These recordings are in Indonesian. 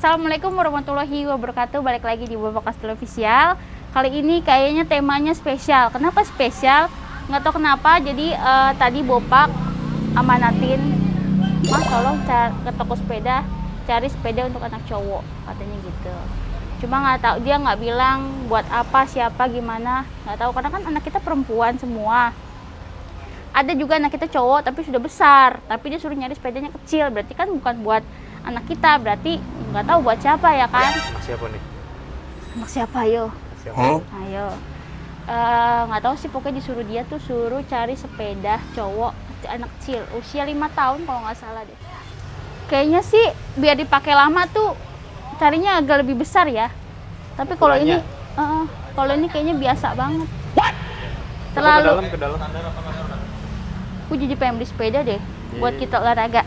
Assalamualaikum warahmatullahi wabarakatuh. Balik lagi di Bopak Kastil Official. Kali ini kayaknya temanya spesial. Kenapa spesial? Nggak tahu kenapa. Jadi tadi Bopak amanatin, Mas tolong ke toko sepeda, cari sepeda untuk anak cowok, katanya gitu. Cuma nggak tahu, dia nggak bilang buat apa, siapa, gimana, nggak tahu. Karena kan anak kita perempuan semua. Ada juga anak kita cowok tapi sudah besar, tapi dia suruh nyari sepedanya kecil, berarti kan bukan buat anak kita, berarti nggak tahu buat siapa ya kan? Anak siapa nih? Anak siapa ayo? Siapa? Ayo. Nggak tahu sih, pokoknya disuruh dia tuh suruh cari sepeda cowok anak kecil, usia 5 tahun kalau nggak salah deh. Kayaknya sih biar dipakai lama tuh carinya agak lebih besar ya. Tapi kalau ini, kayaknya biasa banget. Terlalu. Ke dalam. Aku jadi pengen beli sepeda deh, buat kita olahraga.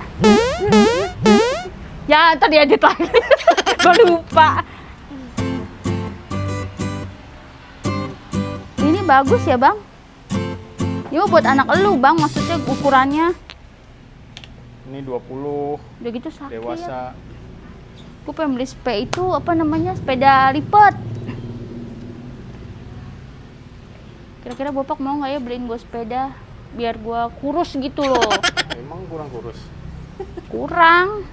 Ya, ntar diedit lagi. Gue lupa. Ini bagus ya, Bang? Ini buat anak elu, Bang, maksudnya ukurannya. Ini 20. Udah gitu sakit. Dewasa. Gue pengen beli sepeda itu, apa namanya, sepeda lipat. Kira-kira Bopak mau nggak ya beliin gue sepeda? Biar gue kurus gitu loh. Emang kurang kurus? Kurang.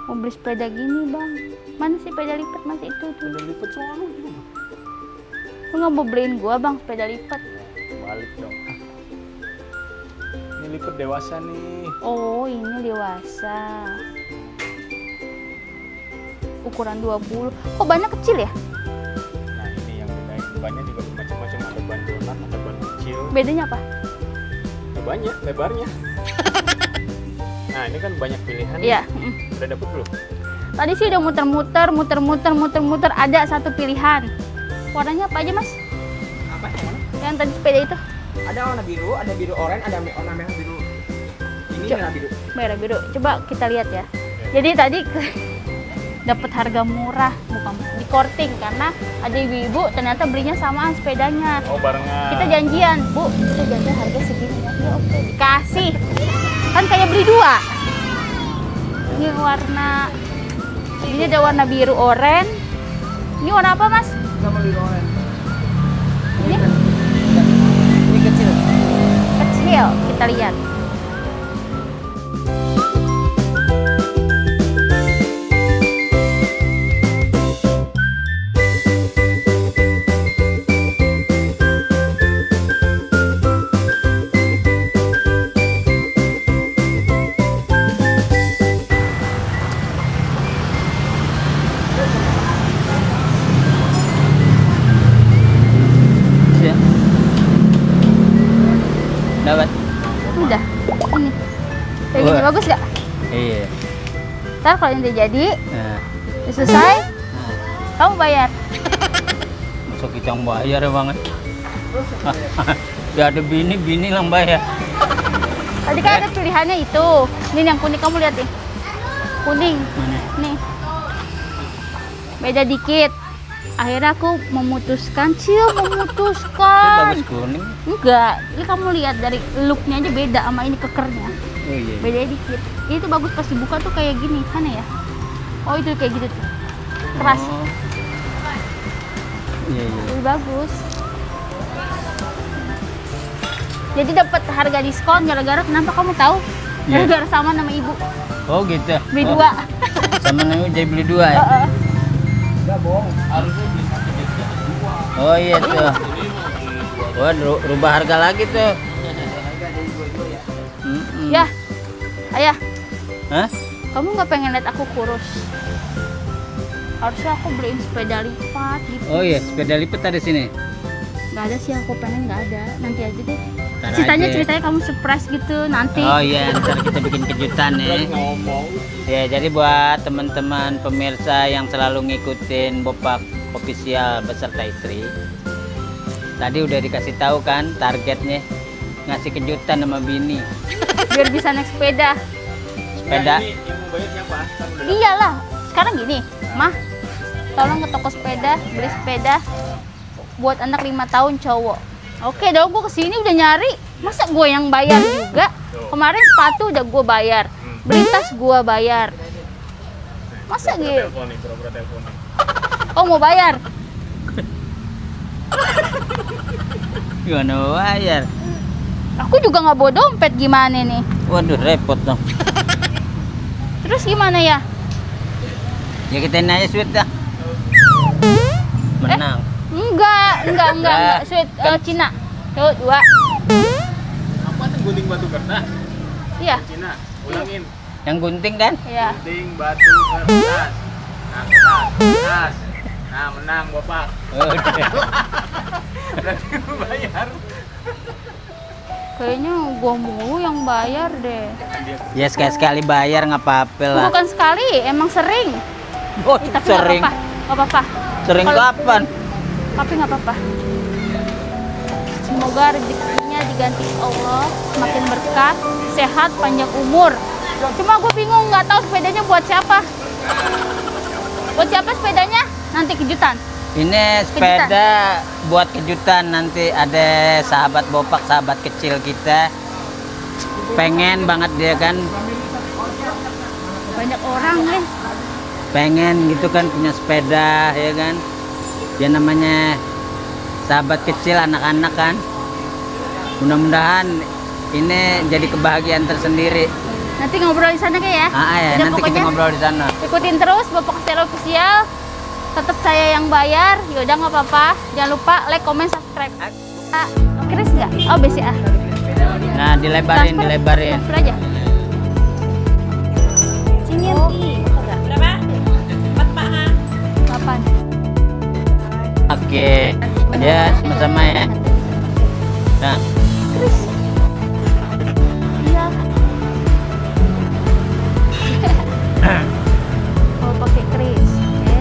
Mau beli sepeda gini, Bang. Mana sih sepeda lipat? Masih itu tuh. Udah lipat soalnya juga. Lu nggak mau beliin gua, Bang, sepeda lipat? Balik dong. Ini lipat dewasa nih. Oh, ini dewasa. Ukuran 20. Kok bannya kecil ya? Nah, ini yang bedain. Bannya juga macam-macam, ada ban dolan, ada ban kecil. Bedanya apa? Ya, banyak lebarnya. Nah, ini kan banyak pilihan. Iya. Udah dapet belum? Tadi sih udah muter-muter, ada satu pilihan. Warnanya apa aja, Mas? Apa yang mana? Yang tadi sepeda itu? Ada warna biru, ada biru oranye, ada warna merah biru. Ini merah biru. Merah biru. Coba kita lihat ya. Jadi tadi dapat harga murah, bukan di korting, karena ada ibu-ibu ternyata belinya samaan sepedanya. Oh, barengan. Kita janjian, Bu, kita janjian harga segini ya. Ya oke, dikasih. Kan kayak beli dua. Ini warna, ini ada warna biru oranye. Ini warna apa, Mas? Sama biru oranye. Ini Ini kecil. kecil, kita lihat. Dapat? Udah, ini. Kayak gini Wah. bagus gak? Iya. Ntar kalau ini udah jadi, Nah, udah selesai, kamu bayar. masuk kita yang bayar ya banget. Ya ada bini lah bayar. Tadi kan ada pilihannya itu. Ini yang kuning, kamu lihat nih. Kuning. Mana? Nih. Beda dikit. Akhirnya aku memutuskan, memutuskan. Bagus kuning. Enggak, ini kamu lihat dari looknya aja beda sama ini kekernya. Oh iya. Beda dikit. Ini tuh bagus pas dibuka tuh kayak gini, mana ya? Oh itu kayak gitu tuh. Keras. Oh. Iya iya. Lebih bagus. Jadi dapat harga diskon gara-gara kenapa kamu tahu? Iya. Gara-gara sama nama ibu. Oh gitu. Beli Oh, dua. sama namanya jadi beli dua ya. Enggak bohong. Harusnya beli satu jadi dua. Oh iya tuh. Wah, rubah harga lagi tuh. Harga dari dua ya. Ya, ayah, Hah? kamu nggak pengen lihat aku kurus? Harusnya aku beliin sepeda lipat gitu. Oh iya, sepeda lipat ada sini. Nggak ada sih, aku pengen nggak ada. Nanti aja deh. Ntar Ceritanya aja. kamu surprise gitu nanti. Oh iya, ntar kita bikin kejutan Lagi nih. ngomong. Ya, jadi buat teman-teman pemirsa yang selalu ngikutin Bopak Official beserta istri, tadi udah dikasih tahu kan targetnya ngasih kejutan sama bini. Biar bisa naik sepeda. Sepeda. Nah, ini yang mau bayar siapa? Kan udah Iyalah, sekarang gini, Mah, tolong ke toko sepeda, beli sepeda buat anak 5 tahun cowok. Oke dong, gue kesini udah nyari, masa gue yang bayar juga? Kemarin sepatu udah gue bayar, beli tas gua bayar. Masa gitu? Telepon nih, pura-pura telepon nih. Oh mau bayar? Gimana mau bayar? Aku juga nggak bawa dompet, gimana nih? Waduh, repot dong. Terus gimana ya? Ya kita nanya sweet dah. Menang. Enggak. Sweet Cina. Tuh, 2. Apa tuh gunting batu kertas? Iya. Cina, ulangin. Yang gunting kan? Iya. Gunting batu kertas. Nah, kertas. Nah, menang Bapak. Udah. Berarti lu bayar. Kayaknya gua mulu yang bayar deh. Ya sekali-sekali bayar nggak apa-apa lah. Bukan sekali, emang sering. Oh, Tapi sering. nggak apa-apa. Sering Kalau- kapan? Tapi nggak apa-apa. Semoga rezekinya diganti Allah, semakin berkah, sehat, panjang umur. Cuma gue bingung, nggak tahu sepedanya buat siapa. Buat siapa sepedanya? Nanti kejutan. Ini sepeda buat kejutan, nanti ada sahabat Bopak, sahabat kecil kita. Pengen banget dia kan, Banyak orang nih. pengen gitu kan punya sepeda ya kan. Ya namanya sahabat kecil anak-anak kan. Mudah-mudahan ini jadi kebahagiaan tersendiri. Nanti ngobrol di sana kayak ya. Ya, Udah, nanti kita pokoknya ngobrol di sana. ikutin terus Bopak Kastel Official. Tetap saya yang bayar. Yaudah nggak apa-apa. Jangan lupa like, comment, subscribe. Kris nggak? Oh BCA. Nah, dilebarin. Transfer aja. Sini berapa? 8. Oke. Ya, sama-sama ya. Nah, Kris. Iya. Oh pakai Kris. Oke.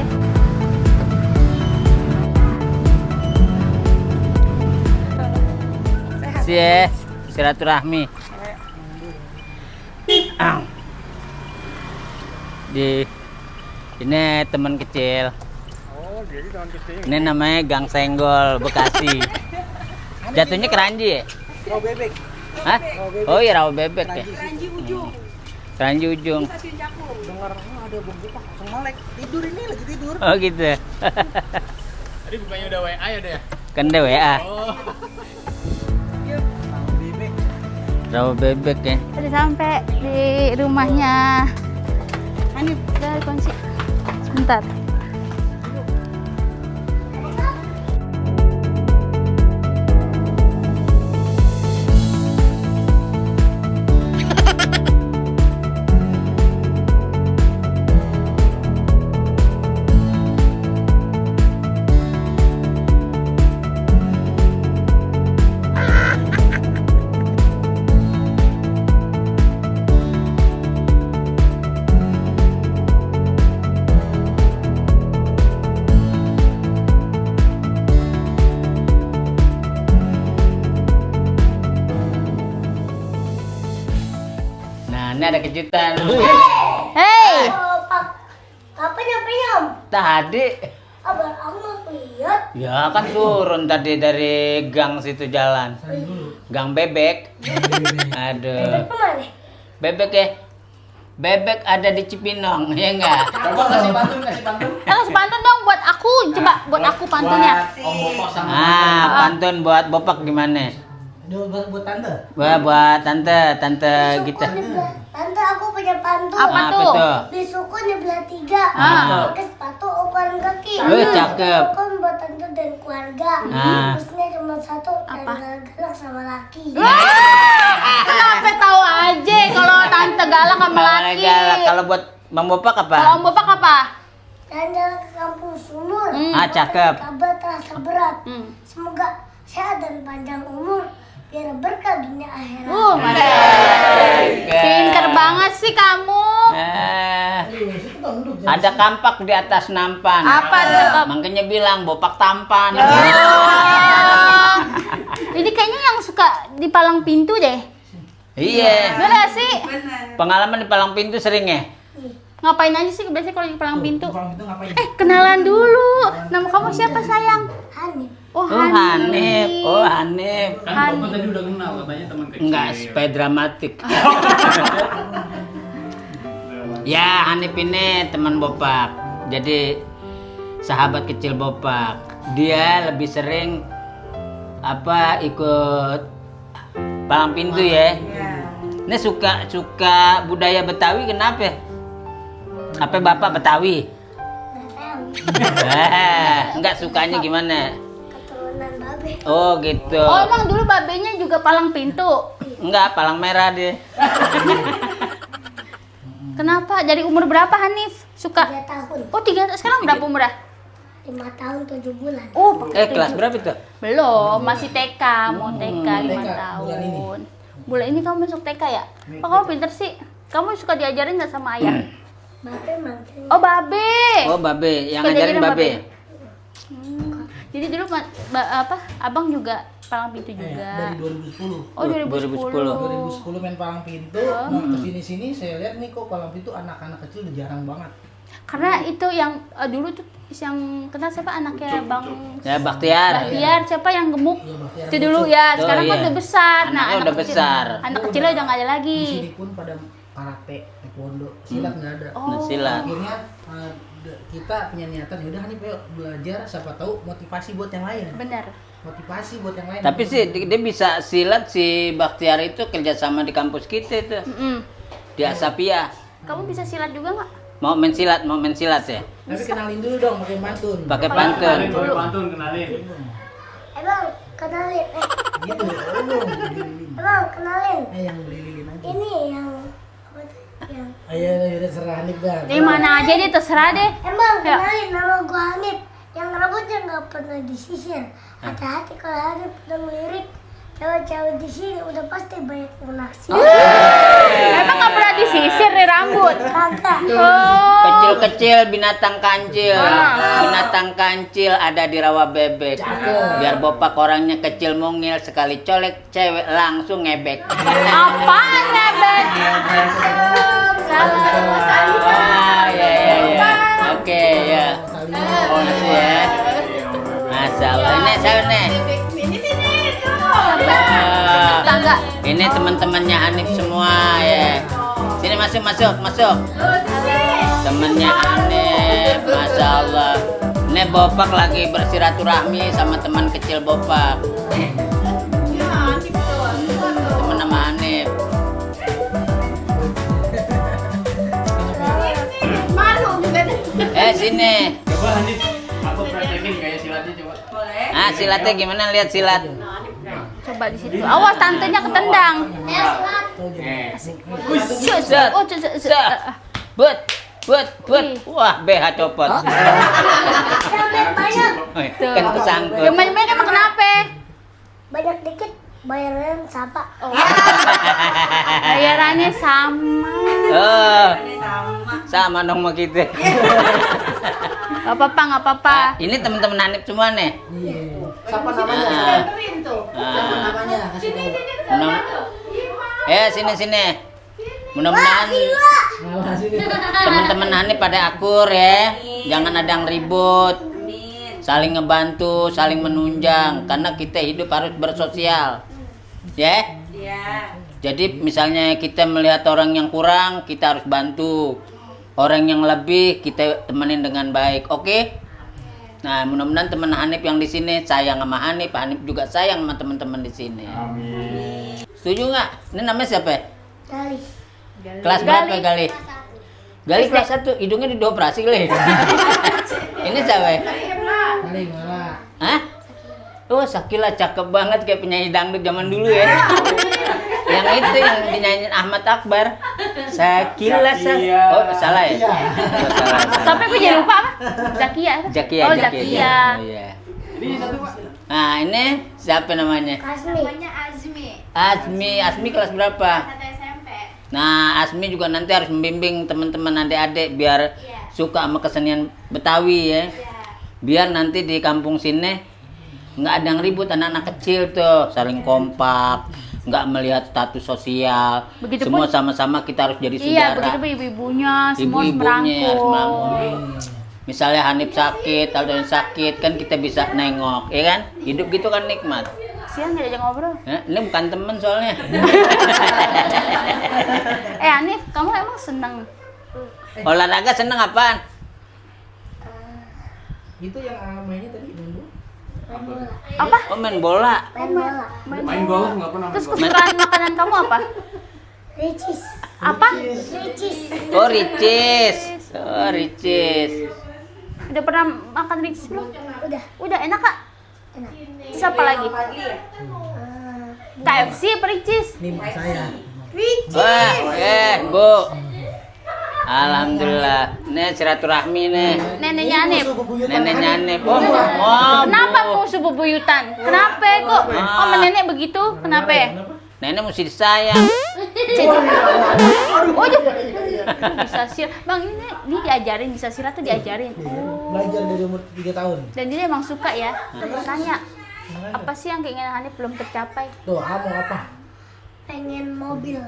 sih silaturahmi. Di ini teman kecil. Oh, jadi teman kecil. Ini namanya Gang Senggol Bekasi. Jatuhnya keranji ya? Rawa bebek. Hah? Oh iya rawa bebek ya. Keranji ujung. Dengar ada bom Bopak langsung melek. Tidur ini lagi tidur. Oh gitu. Tadi bukannya udah WA ya, deh? Kan ada WA. Oh. Bebek. Rawa bebek ya. Udah sampai di rumahnya. Hanif, udah kunci. Sebentar. Nah, ini ada kejutan. Hey, Kapan nyampe-nyam? Tadi Abang aku mau lihat. ya kan turun tadi dari gang situ jalan. Gang bebek. Aduh. Kemana? Bebek ya. Bebek ada di Cipinang, ya enggak? Coba kasih pantun. kasih pantun dong buat aku. Coba buat aku pantunnya. Om Bopak sama Pantun buat Bopak gimana? buat tante. Wah, buat tante kita. Tante aku punya pantun. Apa tuh? Besokku nyebelah 3. Ah. Pakai sepatu ukuran kaki. Cakep. Kan buat tante dan keluarga. Ah. Terusnya cuma satu dan Apa? galak sama laki. Kenapa tahu aja kalau tante galak sama laki? Kalau buat Bang Bopak Kalau apa? Om Bopak apa? Jalan-jalan ke kampung sumur. Cakep. Kabar terasa berat. Hmm. Semoga sehat dan panjang umur. Biar berkah dunia akhirat. Mantap. Pinter banget sih kamu. Ada kampak di atas nampan. Apa tuh? Makanya bilang Bopak tampan. Ini kayaknya yang suka di palang pintu deh. Iya. Bener gak sih? Pengalaman di palang pintu sering ya? Ngapain aja sih biasanya kalau di palang pintu? Bang itu ngapain? Kenalan dulu. Nama kamu siapa sayang? Hanif. Oh, Oh Hanif. Oh Hanif. Kan Bapak tadi udah kenal katanya teman kecil. Enggak supaya dramatik. Ya, Hanif ini teman Bopak. Jadi sahabat kecil Bopak. Dia lebih sering ikut palang pintu ya. Ini suka budaya Betawi kenapa? Apa Bapak Betawi? Nggak tahu. Enggak sukanya gimana? Keturunan babe. Oh gitu. Oh, emang dulu babenya juga palang pintu. Enggak, palang merah dia. Kenapa? Dari umur berapa Hanif suka? 3 tahun. Oh, 3 sekarang berapa umurnya? 5 tahun 7 bulan. Oh, pakai Kelas 7. berapa itu? Belum, masih TK, mau TK 5 TK, tahun. bulan ini. Bulan ini kamu masuk TK ya? Oh, kamu pinter sih. Kamu suka diajarin nggak sama ayah? Babe manggilnya. Oh, babe. Oh, Babe, yang Suka ngajarin diajarin Babe. Jadi dulu abang juga palang pintu juga. Dari 2010. Oh, 2010. 2010 main palang pintu. Nah, kesini-sini saya lihat nih kok palang pintu anak-anak kecil udah jarang banget. Karena itu yang dulu tuh yang kenal siapa anaknya Bang Ya, Baktiar. Bahtiar, siapa yang gemuk? Iya, Baktiar. Itu dulu ya, Oh, sekarang kan iya. udah besar. Anaknya anak udah kecil- besar. Anak kecilnya udah nggak ada Di lagi. sini pun pada karate, taekwondo, silat nggak ada. Oh. Nah, silat. Akhirnya kita punya niatan yaudah nih ayo belajar, siapa tahu motivasi buat yang lain. Bener. Motivasi buat yang lain. Tapi sih dia bisa silat si Baktiar itu kerjasama di kampus kita itu Mm-mm. di Asapia. Kamu bisa silat juga nggak? Mau main silat ya? Tapi kenalin dulu dong pakai pantun. Pakai pantun. Boleh pantun, kenalin. Emang kenalin. Gitu. Oh, Emang kenalin. yang lilin aja. Ini yang apa tuh? Yang Ayo udah serah nih dah. Di mana aja deh, terserah deh. Emang Ya. kenalin nama gua Hanif. Yang rambutnya nggak pernah disisir. Hati-hati kalau Hanif udah melirik. Cewek-cewek di sini udah pasti banyak yang naksir. Emang nggak pernah disisir nih rambut? Kagak. Oh. Kecil-kecil binatang kancil. Binatang kancil ada di rawa bebek. Biar Bopak orangnya kecil mungil, sekali colek cewek langsung ngebek. Apaan nebek? Ah, ya. Oke, ya. Oh, gitu ya. Masalah ini saya nih. Tangga. Ini teman-temannya Hanif semua ya. Sini masuk. Temennya Hanif, masya Allah. Ini Bopak lagi bersiraturahmi sama teman kecil Bopak. Teman nama Hanif. Sini. Coba Hanif, aku praktekin kayak silatnya coba. Ah, silatnya gimana? Lihat silat. Coba di situ. Awas tantenya ketendang. Set. Oh, But. Wah, BH copot. Sampai banyak. Kan kesangkut. Yang banyak emang kenapa? Banyak dikit bayaran siapa? Oh. Bayarannya sama. Oh, sama dong sama kita. Gak apa-apa. Ini teman-teman Hanif semua nih. Iya. Siapa namanya? Siapa namanya? Kasih tahu. Sini. Mudah-mudahan Malah sini. teman-teman Hanif pada akur ya. Jangan ada yang ribut. Saling ngebantu, saling menunjang karena kita hidup harus bersosial. Ya? Jadi misalnya kita melihat orang yang kurang, kita harus bantu. Orang yang lebih kita temenin dengan baik. Oke? Nah, mudah-mudahan teman Hanif yang di sini sayang sama Hanif juga sayang sama teman-teman di sini. Amin. Setuju nggak? Ini namanya siapa? Gali. Kelas berapa Gali? Gali kelas 1, hidungnya dioperasi kali. Ini siapa? Kali malah. Hah? Oh, Sakila cakep banget kayak penyanyi dangdut zaman dulu ya. Yang itu yang dinyanyiin Ahmad Akbar. Sakila. Oh, salah ya? Oh, salah. Sampai gue jadi lupa apa? Zakia. Zakia. Oh, Zakia. Oh, iya. Ini satu Pak. Nah, ini siapa namanya? Kasmi. Asmi kelas berapa? Nah, Asmi juga nanti harus membimbing teman-teman adik-adik biar suka sama kesenian Betawi ya. Biar nanti di kampung sini nggak ada yang ribut, anak-anak kecil tuh saling kompak, nggak melihat status sosial. Begitupun- Semua sama-sama kita harus jadi Iya, saudara. begitu ibu-ibunya semua harus Ibu-ibunya harus merangkul. merangkul. Misalnya Hanif sakit, Aldo yang sakit, kan kita bisa nengok, ya kan? Hidup gitu kan nikmat. Siang nggak diajak ngobrol. Ini bukan temen soalnya. Hanif, kamu emang seneng Olahraga seneng apaan? Itu yang mainnya tadi main bola. Main bola. Apa? Oh main bola. Main bola. Main golf nggak pernah main Terus golf. kesukaan makanan kamu apa? Ricis. Apa? Ricis. Oh Ricis. Oh Ricis. Udah pernah makan Ricis belum? Udah. Udah enak kak? Enak. Terus apa lagi? KFC apa Ricis? Ini mak saya. Ricis. Wah, Bu. Alhamdulillah. Nih silaturahmi nih. Neneknya Anip. Neneknya Anip. Oh, Kenapa Bu. musuh bebuyutan? Kenapa kok? Oh, sama nenek begitu? Kenapa? Nenek mesti disayang. Oh, bisa silat. Bang, ini diajarin, bisa silat tuh diajarin. Belajar dari umur 3 tahun. Dan dia emang suka ya. Tanya, apa sih yang keinginan Hanif belum tercapai? Tuh, kamu apa? Pengen mobil.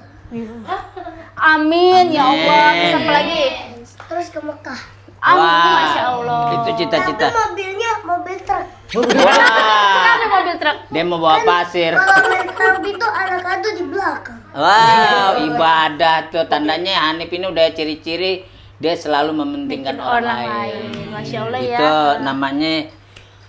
Amin, ya Allah. Terus apa lagi? Terus ke Mekah. Amin, Wah, Masya Allah. itu cita-cita. Tapi mobilnya mobil truk. Kenapa mobil truk? Dia mau bawa pasir. Kalau main truk itu anak adu di belakang. Wow, ibadah tuh tandanya Hanif ini udah ciri-ciri dia selalu mementingkan orang lain. Masya Allah ya. Itu namanya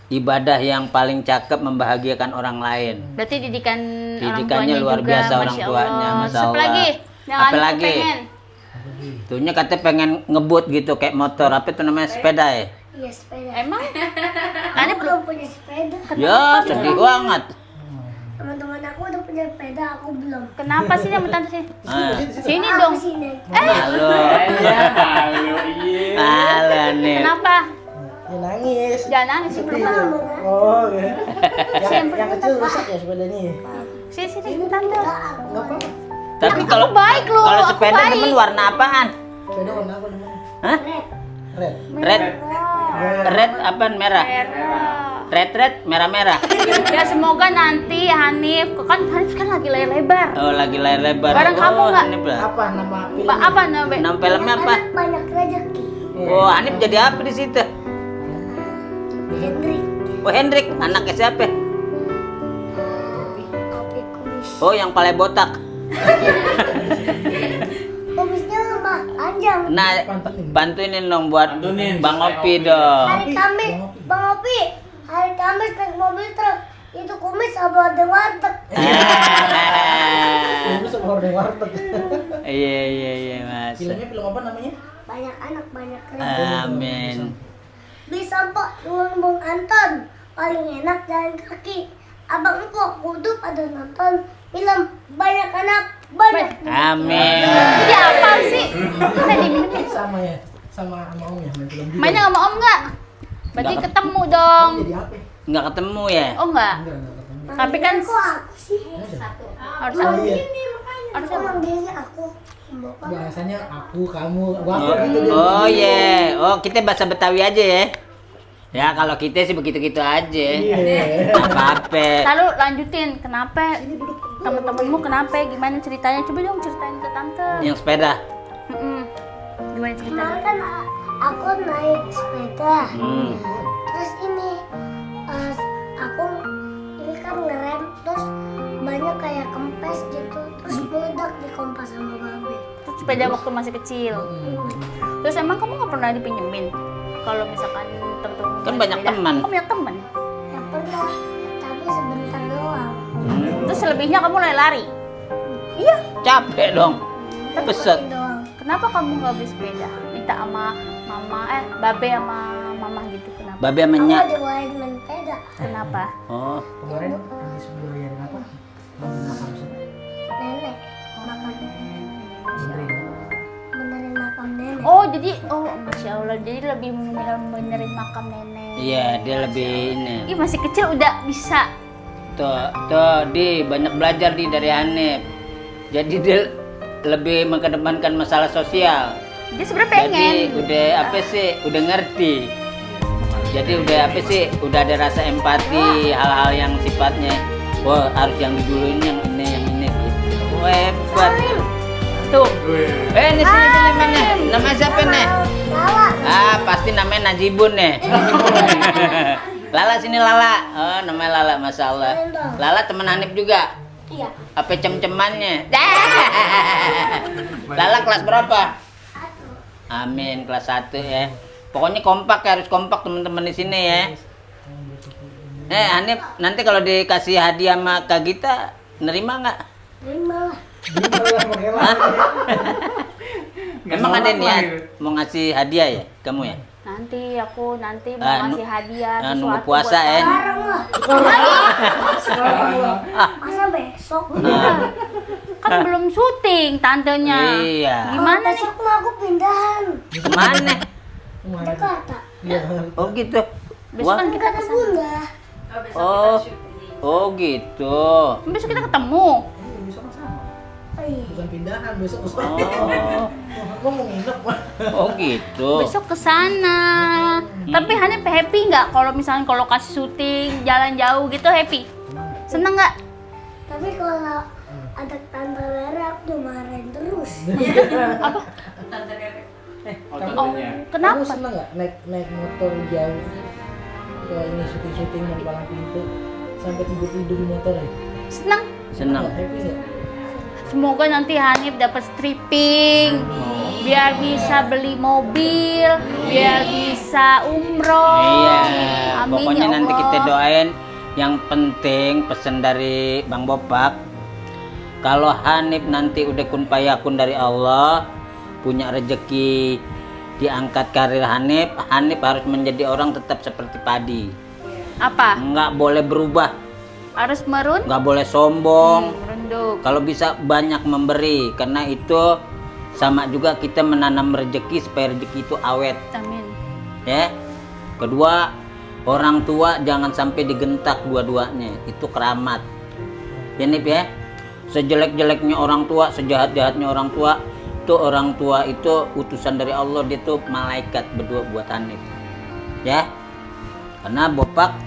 ibadah yang paling cakep membahagiakan orang lain. Berarti didikan Didikannya orang tuanya luar juga, biasa orang Masya tuanya, Allah. Masya Terus apa Allah. lagi? Yang Apa Hanif lagi? pengen? Tuhnya katanya pengen ngebut gitu kayak motor. Apa itu namanya sepeda ya? Iya sepeda. Emang? Aku Hanif belum. belum punya sepeda. Ya sedih banget. Teman-teman aku udah punya sepeda, aku belum. Kenapa sih yang tante sih? Ah. Sini Aku dong. sini. Halo. Halo, iya. Halo nih. Kenapa? Ya nangis. Jangan nangis sih belum. Oh, ya. Yang Yang kecil rusak ya sepedanya. Sini sini tante. Enggak apa-apa. Tapi Aku kalau baik loh, kalau aku sepeda baik. temen warna apaan? Sepeda warna apa namanya? Hah? Red. Red. Red apaan? Merah. Merah. Red merah-merah. Ya semoga nanti Hanif kan lagi layar lebar. Oh lagi layar lebar. Bareng kamu nggak? Hanif lah. Apa nama filmnya? Apa namanya? Nama filmnya apa? Banyak rezeki. Oh, Hanif jadi apa di situ? Hendrik. Oh, Hendrik, anaknya siapa? Kopi kumis. Oh, yang paling botak. Kumisnya mah panjang. Nah, bantuin dong buat Bantuin, Bang supaya Opi Opi. dong. Hari Kamis, Bang Opi. Hari Kamis naik mobil truk. Itu kumis sama ada warteg. Ini sama orang warteg. Iya, Mas. Filmnya film apa namanya? Banyak anak, banyak rezeki. Amin. Beli sampo dengan Bang Anton. Paling enak jalan kaki. Abang Empok kudu pada nonton film Banyak Anak, Banyak. Amin. Jadi apa sih? Kita diminum ya. Sama ya, sama om ya main film juga. Mainnya sama om nggak? Berarti ketemu dong. Jadi apa? Nggak ketemu ya? Oh nggak? Enggak ketemu. Tapi kan Kok aku sih? harus Oh iya. harus Aku manggilnya aku. Mbok. Bahasanya aku, kamu, aku gitu deh. Oh iya. Oh, kita bahasa Betawi aja ya. Ya, kalau kita sih begitu-gitu aja. Iya. Apa-apa. Lalu lanjutin, kenapa teman-temanmu kenapa? Gimana ceritanya? Coba dong ceritain ke tante. Yang sepeda. Gimana ceritanya? Kemarin kan aku naik sepeda. Hmm. Terus ini aku ini kan ngerem terus banyak kayak kempes gitu terus meledak di kompas sama babe. Terus sepeda waktu masih kecil. Terus emang kamu nggak pernah dipinjemin? Kalau misalkan temen-temen Kan punya banyak sepeda. teman. Kamu punya teman. Ya pernah tapi sebentar doang. Terus selebihnya kamu lari-lari. Capek dong. Tapi Peset. doang. Kenapa kamu nggak beli sepeda? Minta sama mama, babe sama mama gitu. Kenapa? Babe Aku menyak. diwain main sepeda. Kenapa? Oh, Kemarin habis bayarin apa? Makam siapa? Nenek makan benerin makam nenek. Oh jadi, masya Allah, jadi lebih benerin makam nenek. iya dia lebih ini. Ih masih kecil udah bisa. Tuh, di banyak belajar di dari Hanif. Jadi dia lebih mengedepankan masalah sosial. Dia sebenarnya pengen. Jadi udah apa sih? Udah ngerti. Jadi udah apa sih? Udah ada rasa empati hal-hal yang sifatnya wah harus yang diduluin yang ini gitu. Wah, hebat. Tuh. Ini sini mana? Nama siapa nih? Lala. Ah, pasti namanya Najibun nih. Lala sini Lala. Oh, namanya Lala, Masya Allah. Lala teman Hanif juga. Iya. Apa cem-cemannya? Lala kelas berapa? Amin kelas 1 ya. Pokoknya kompak ya, harus kompak teman-teman di sini ya. Hanif, nanti kalau dikasih hadiah sama Kak Gita, nerima nggak? Terima lah. Hah? Emang ada niat mau ngasih hadiah ya kamu ya? Nanti mau Ah, ngasih hadiah nunggu sesuatu puasa buat ya. Sekarang lah. Masa besok? kan belum syuting tantenya. Iya. Gimana nih? Besok mah aku pindahan. Kemana? Jakarta. Oh gitu. Besok Wah. kan kita Kata kesana. bunda. Oh gitu. Besok kita ketemu. Besok sama. Oh iya. Bukan pindahan, besok Oh, Aku mau nginep. oh gitu. Besok kesana. Tapi Hanif happy nggak kalau misalnya kalau kasih syuting jalan jauh gitu happy? Seneng nggak? Tapi kalau ada tante Rere aku dimarahin terus. Oh, kenapa? Kamu seneng nggak naik motor jauh ke ini syuting yang palang pintu sampai tidur di motor ya? Seneng. Senang. Happy nggak? Semoga nanti Hanif dapat stripping, biar bisa beli mobil, biar bisa umroh. Iya. Amin Pokoknya ya nanti Allah. kita doain. Yang penting pesan dari Bang Bopak, kalau Hanif nanti udah kun payakun dari Allah, punya rezeki, diangkat karir Hanif harus menjadi orang tetap seperti padi. Apa? Nggak boleh berubah, Harus merun? nggak boleh sombong. Merunduk. Kalau bisa banyak memberi, karena itu sama juga kita menanam rezeki supaya rezeki itu awet. Amin. Ya. Kedua, orang tua jangan sampai digentak dua-duanya, itu keramat. Ya Nip ya. Sejelek-jeleknya orang tua, sejahat-jahatnya orang tua, itu utusan dari Allah, dia tuh malaikat berdua buat Hanif. Ya. Karena Bopak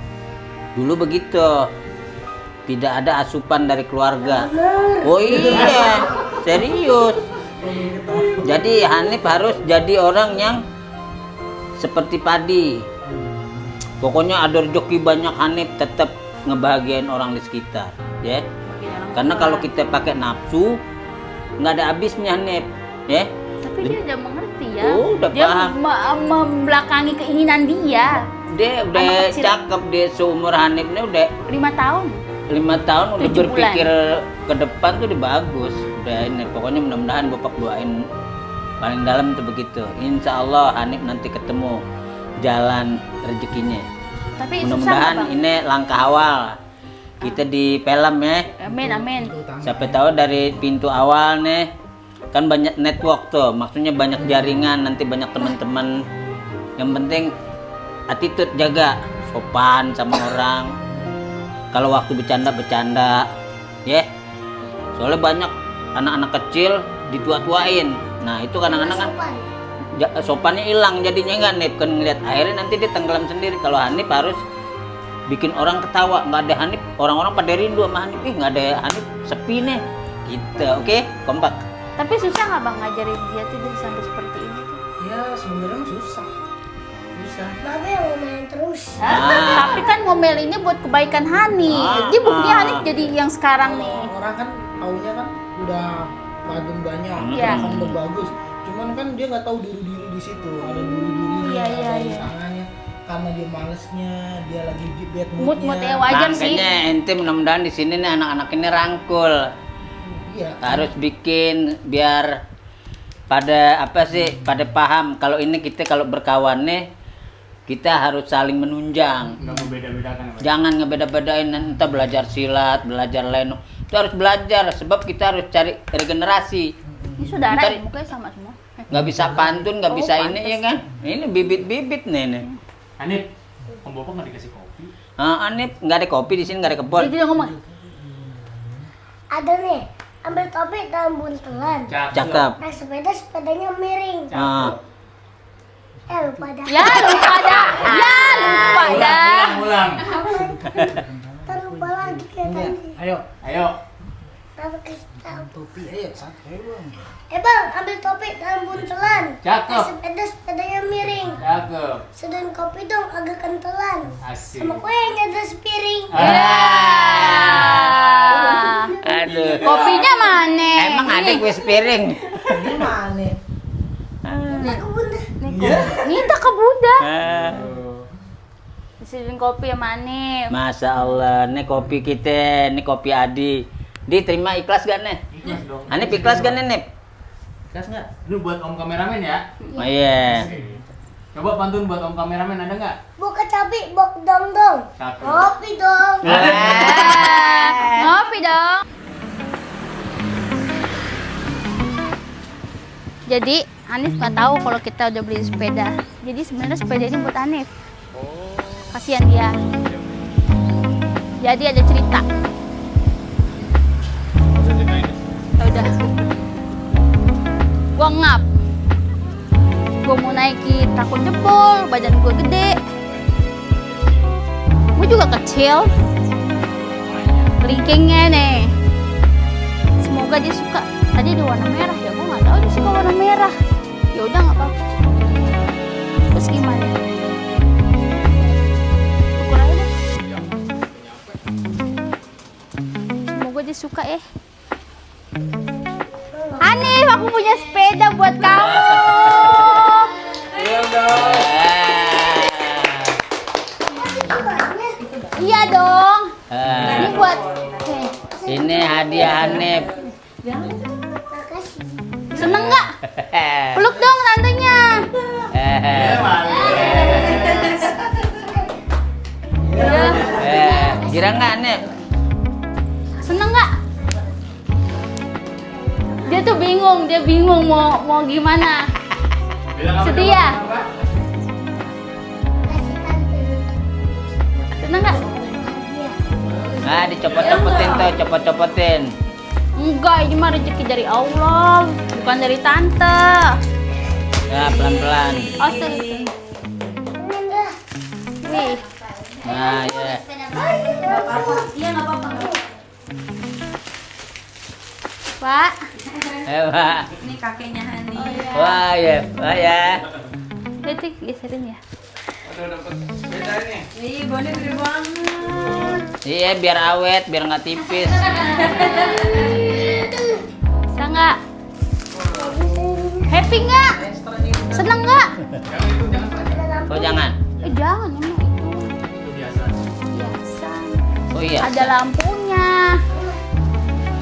dulu begitu. Tidak ada asupan dari keluarga. Oh iya, serius. Jadi Hanif harus jadi orang yang seperti padi. Pokoknya ada rezeki banyak, Hanif tetap ngebahagiain orang di sekitar, ya. Karena kalau kita pakai nafsu, nggak ada habisnya, Hanif, ya. Tapi dia udah mengerti ya. Oh, udah dia paham. membelakangi keinginan dia. Dia udah Anak kecil. cakep, dia seumur Hanif ini udah 5 tahun. 5 tahun udah 7 berpikir ke depan tuh udah bagus. Udah ini pokoknya mudah-mudahan Bapak doain paling dalam itu begitu. Insya Allah Hanif nanti ketemu jalan rezekinya. Tapi susah Mudah-mudahan nggak, Bang? ini langkah awal kita di film ya. Amin, amin. Siapa tahu dari pintu awal nih kan banyak network tuh, maksudnya banyak jaringan, nanti banyak teman-teman. Yang penting attitude jaga, sopan sama orang. Kalau waktu bercanda ya. Soalnya banyak anak-anak kecil ditua-tuain. Nah, itu kadang-kadang kan sopannya hilang jadinya, nggak Hanif kan ngeliat akhirnya nanti dia tenggelam sendiri. Kalau Hanif harus bikin orang ketawa, nggak ada Hanif orang-orang pada rindu sama Hanif, nggak ada Hanif sepi nih gitu. Oke, kompak. Tapi susah nggak Bang ngajarin dia tuh jadi sampai seperti ini tuh? Ya sebenarnya susah. Babe yang ngomongin terus. Tapi kan ngomel ini buat kebaikan Hanif. Dia buktinya Hanif jadi yang sekarang nih. Orang kan taunya kan udah kagum banyak, Iya. kan udah bagus. Cuman kan dia nggak tahu diri di situ, ada diri-dirinya, Iya, ada iya. tangannya. Karena dia malesnya, dia lagi bad Mood moodnya. ya wajar sih. Makanya ente mudah-mudahan di sini nih anak-anak ini rangkul. Iya. Harus bikin biar pada pada paham kalau ini kita kalau berkawan nih kita harus saling menunjang. Nggak membeda-bedakan. Jangan ngebeda-bedain, entah belajar silat, belajar leno. Itu harus belajar sebab kita harus cari regenerasi. Ini saudara Ntar- ya, mukanya sama semua. Nggak bisa pantun, nggak Oh, bisa ini pantes. ya kan. Ini bibit-bibit nih. Hanif, Om Bopak nggak dikasih kopi? Anip nggak ada kopi di sini, nggak ada kebun. Jadi dia ngomong, Ada nih, ambil topi dalam buntelan. Cakep. Naik sepeda, sepedanya miring. Ah. Lupa dah. ya lupa dah, ya lupa dah. Ulang. Terlupa lagi kayak Enggak. tadi. Ayo, Ayo. Tapi kasih tahu. topi ayo santai bang. Bang, ambil topi dalam buntelan. Cakep. Naik sepeda, sepedanya miring. Cakep. Seduhin kopi dong agak kentelan. Asik. Sama kue yang ada sepiring. Ya. Aduh. Kopinya mana? Emang ada kue sepiring? Gimana? Aku Disediain kopi sama Hanif. Masya Allah, ini kopi kita, ini kopi Adi. Diterima ikhlas gak nih? Ikhlas dong. Hanif ikhlas gak nih, Nip? Kas nggak? Ini buat om kameramen ya. Oh iya. Coba pantun buat om kameramen ada nggak? Buka cabai, bok dong dong. Cakep. Kopi dong. Ngopi dong. Jadi Hanif nggak tahu kalau kita udah beli sepeda. Jadi sebenarnya sepeda ini buat Hanif. Kasihan dia. Jadi ada cerita. Ya udah. Gua ngap. Gua mau naikin takut jebol, badan gua gede. Gua juga kecil. Kelingkingnya nih. Semoga dia suka. Tadi dia warna merah ya, gua nggak tahu dia suka warna merah. Ya udah nggak apa-apa. Terus gimana? Ukur aja deh. Semoga dia suka ya. Hanif, aku punya sepeda buat kamu. Iya dong. Ini buat. Ini hadiah Hanif. Makasih. Seneng nggak? Peluk dong tantenya. Girang nggak Hanif? Seneng nggak? Dia tuh bingung, mau gimana. Bilang apa? Sedih ya? Apa? Kasih tante. Seneng nggak? Hadiah. Ah, dicopot-copotin tuh, copot-copotin. Enggak, ini mah rezeki dari Allah, bukan dari tante. Ya, pelan-pelan. Astaga. Ini enggak. Wih, Nah, ya. Pak. Pak. Ini kakeknya Hani. Wah, ya. Wah, ya. Itu geserin ya. Udah dapat sepeda ini. Ih, Boni gede banget. Iya, biar awet, biar nggak tipis. Bisa nggak? Happy nggak? Seneng nggak? Yang itu jangan Pak. Oh, jangan. Jangan emang itu Itu biasa. biasa. Oh iya. Ada lampunya.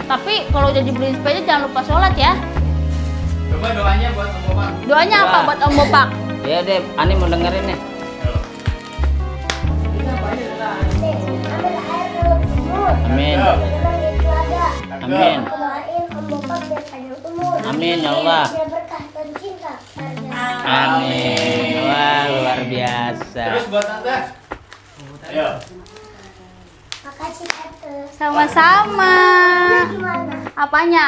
Tapi kalau udah dibeliin sepeda jangan lupa sholat ya. Coba doanya buat om Bapak. Doanya apa Wah. buat Om Bopak? Ya deh, Ani mau dengerin nih. Ambil air dalam sumur. Amin. Jangan di telaga. Amin. Aku doain Om Bopak biar panjang umur. Amin ya Allah. Biar berkah dan cinta. Amin. Wah, luar biasa. Terus buat tante. Ayo. Makasih tante. Sama-sama. Gimana? Apanya?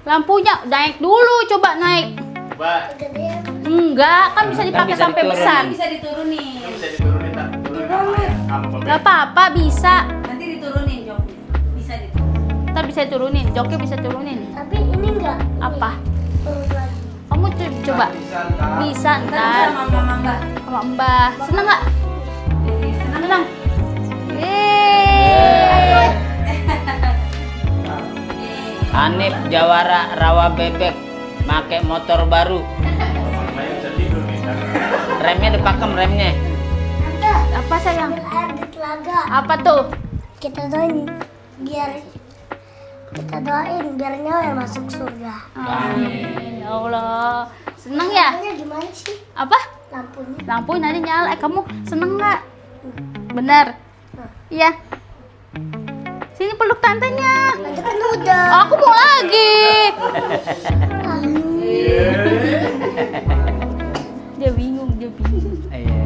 Lampunya naik dulu, coba naik. Coba. Gedean. Enggak, kan bisa dipakai bisa sampai diturunin. besar. Bisa diturunin. Itu bisa diturunin tak? Turunin sama ya. Sama Bapak. Gak apa-apa, bisa. Nanti diturunin joknya. Bisa diturunin. Ntar bisa turunin, joknya bisa turunin. Tapi ini enggak. Ini. Apa? Turun lagi. Kamu coba. Bisa Ntar ntar sama mama Mbak. sama Mbah. Seneng nggak? Ih, senang. Seneng. Yeay. Hanif Jawara Rawa Bebek make motor baru. Orang lain bisa tidur nih. Remnya dipakem remnya. Tante, Apa sayang? ambil air di telaga. Apa tuh? Kita doain biar nyawa yang masuk surga. Amin. Ya Allah. Seneng ya? Lampunya gimana sih? Apa? Lampunya. Lampu nanti nyala. Kamu seneng nggak? Bener. Iya. Sini peluk tantenya. Tante kan udah. Aku mau lagi. Dia bingung, dia bingung. Iya.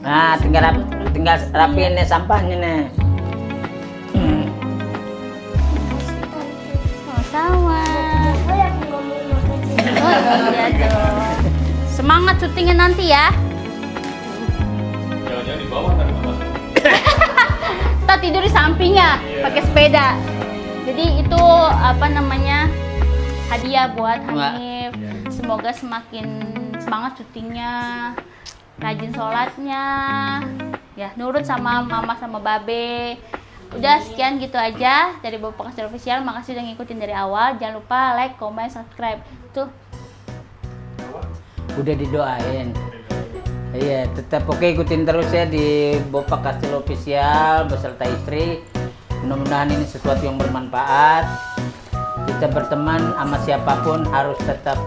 Nah, tinggal rapiin nih sampahnya nih. Sama-sama. Oh ya, aku ngomong makasih. Oh iya dong. Semangat syutingnya nanti ya. Jangan-jangan di bawah ntar Bapak. Kita tidur di sampingnya pakai sepeda. Jadi itu apa namanya hadiah buat Hanif. Semoga semakin semangat syutingnya, rajin sholatnya, ya nurut sama mama sama babe. Udah sekian gitu aja dari Bapak Kastil Official. Makasih udah ngikutin dari awal. Jangan lupa like, comment, subscribe. Tuh. Udah didoain. Iya, tetap oke, ikutin terus ya di Bopak Kastil Official beserta istri. Mudah-mudahan ini sesuatu yang bermanfaat. Kita berteman sama siapapun harus tetap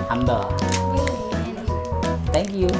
humble. Thank you.